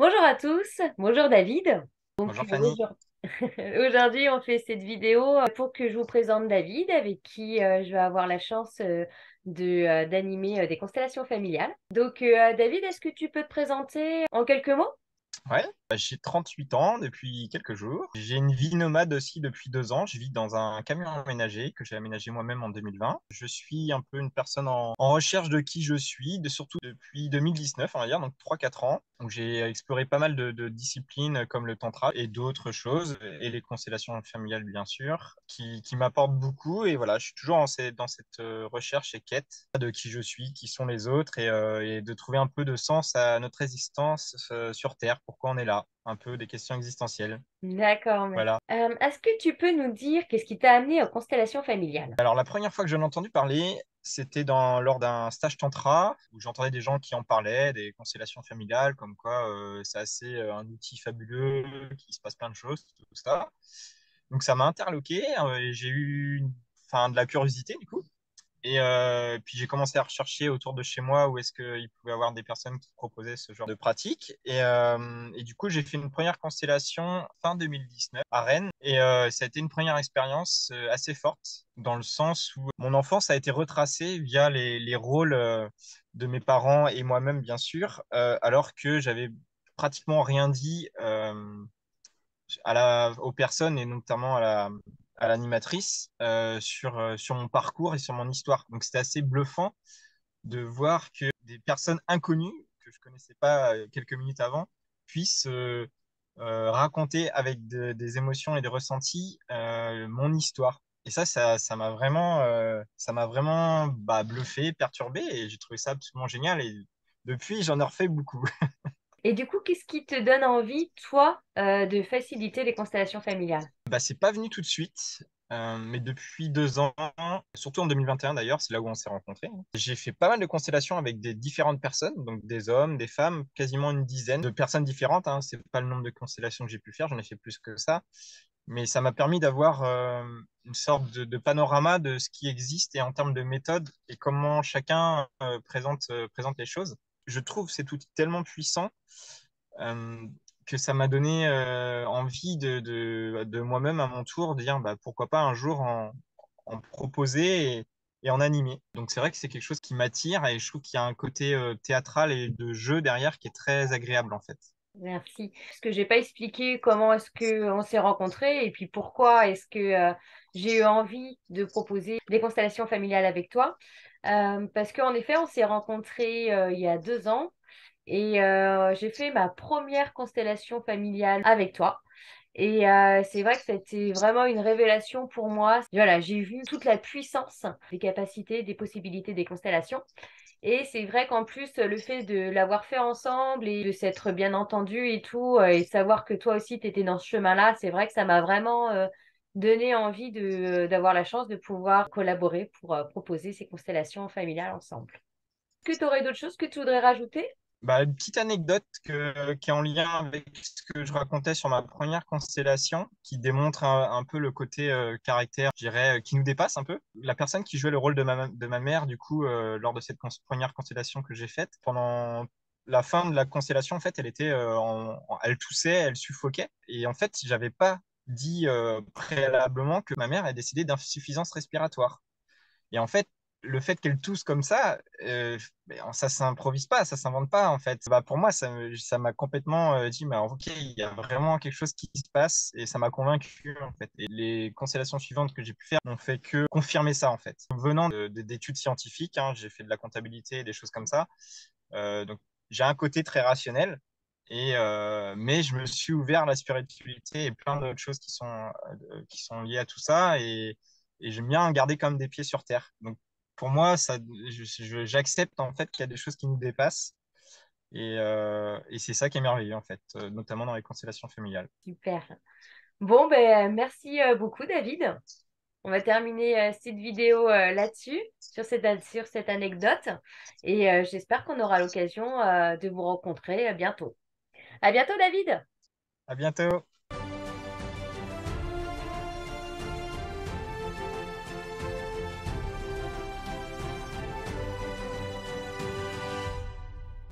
Bonjour à tous, bonjour David. Bonjour Fanny. Aujourd'hui, on fait cette vidéo pour que je vous présente David, avec qui je vais avoir la chance d'animer des constellations familiales. David, est-ce que tu peux te présenter en quelques mots? Ouais, j'ai 38 ans depuis quelques jours. J'ai une vie nomade aussi depuis 2 ans. Je vis dans un camion aménagé que j'ai aménagé moi-même en 2020. Je suis un peu une personne en recherche de qui je suis, surtout depuis 2019, on va dire, donc 3 4 ans. Donc j'ai exploré pas mal de disciplines comme le tantra et d'autres choses, et les constellations familiales bien sûr, qui m'apportent beaucoup. Et voilà, je suis toujours dans cette recherche et quête de qui je suis, qui sont les autres, et de trouver un peu de sens à notre existence sur Terre, pourquoi on est là, un peu des questions existentielles. D'accord, merci. Voilà. Est-ce que tu peux nous dire qu'est-ce qui t'a amené aux constellations familiales? Alors la première fois que j'en ai entendu parler, c'était lors d'un stage tantra, où j'entendais des gens qui en parlaient, des constellations familiales, comme quoi c'est assez un outil fabuleux, qu'il se passe plein de choses, tout ça. Donc ça m'a interloqué, et j'ai eu enfin, de la curiosité du coup. Et puis j'ai commencé à rechercher autour de chez moi où est-ce qu'il pouvait y avoir des personnes qui proposaient ce genre de pratique. Et du coup, j'ai fait une première constellation fin 2019 à Rennes. Et ça a été une première expérience assez forte, dans le sens où mon enfance a été retracée via les rôles de mes parents et moi-même, bien sûr, alors que j'avais pratiquement rien dit aux personnes, et notamment à l'animatrice, sur mon parcours et sur mon histoire. Donc c'était assez bluffant de voir que des personnes inconnues que je connaissais pas quelques minutes avant puissent raconter avec des émotions et des ressentis mon histoire. Et ça m'a vraiment bluffé, perturbé, et j'ai trouvé ça absolument génial. Et depuis, j'en ai refait beaucoup. Et du coup, qu'est-ce qui te donne envie, toi, de faciliter les constellations familiales? C'est pas venu tout de suite, mais depuis 2 ans, surtout en 2021 d'ailleurs, c'est là où on s'est rencontrés. J'ai fait pas mal de constellations avec des différentes personnes, donc des hommes, des femmes, quasiment une dizaine de personnes différentes, hein. C'est pas le nombre de constellations que j'ai pu faire, j'en ai fait plus que ça, mais ça m'a permis d'avoir une sorte de panorama de ce qui existe et en termes de méthode et comment chacun présente les choses. Je trouve cet outil tellement puissant euh, que ça m'a donné envie de moi-même à mon tour dire pourquoi pas un jour en proposer et en animer. Donc c'est vrai que c'est quelque chose qui m'attire, et je trouve qu'il y a un côté théâtral et de jeu derrière qui est très agréable en fait. Merci. Parce que j'ai pas expliqué comment est-ce que on s'est rencontrés et puis pourquoi est-ce que j'ai eu envie de proposer des constellations familiales avec toi. Parce qu'en effet, on s'est rencontrés il y a 2 ans et j'ai fait ma première constellation familiale avec toi. Et c'est vrai que c'était vraiment une révélation pour moi. Voilà, j'ai vu toute la puissance des capacités, des possibilités des constellations. Et c'est vrai qu'en plus, le fait de l'avoir fait ensemble et de s'être bien entendu et tout, et savoir que toi aussi, tu étais dans ce chemin-là, c'est vrai que ça m'a vraiment donné envie d'avoir la chance de pouvoir collaborer pour proposer ces constellations familiales ensemble. Est-ce que tu aurais d'autres choses que tu voudrais rajouter? Une petite anecdote qui est en lien avec ce que je racontais sur ma première constellation, qui démontre un peu le côté caractère, je dirais, qui nous dépasse un peu. La personne qui jouait le rôle de ma mère, du coup, lors de cette première constellation que j'ai faite, pendant la fin de la constellation, en fait, elle était, elle toussait, elle suffoquait. Et en fait, j'avais pas dit préalablement que ma mère est décédée d'insuffisance respiratoire. Et en fait, le fait qu'elle tousse comme ça, ça s'improvise pas, ça s'invente pas en fait. Pour moi, ça m'a complètement dit, ok, il y a vraiment quelque chose qui se passe, et ça m'a convaincu en fait. Et les constellations suivantes que j'ai pu faire n'ont fait que confirmer ça en fait. Venant d'études scientifiques, hein, j'ai fait de la comptabilité, des choses comme ça. Donc j'ai un côté très rationnel. Mais je me suis ouvert à la spiritualité et plein d'autres choses qui sont liées à tout ça. Et j'aime bien garder quand même des pieds sur terre. Donc pour moi, j'accepte en fait qu'il y a des choses qui nous dépassent. Et c'est ça qui est merveilleux en fait, notamment dans les constellations familiales. Super. Bon, ben, merci beaucoup, David. On va terminer cette vidéo là-dessus, sur cette anecdote. Et j'espère qu'on aura l'occasion de vous rencontrer bientôt. À bientôt, David! À bientôt!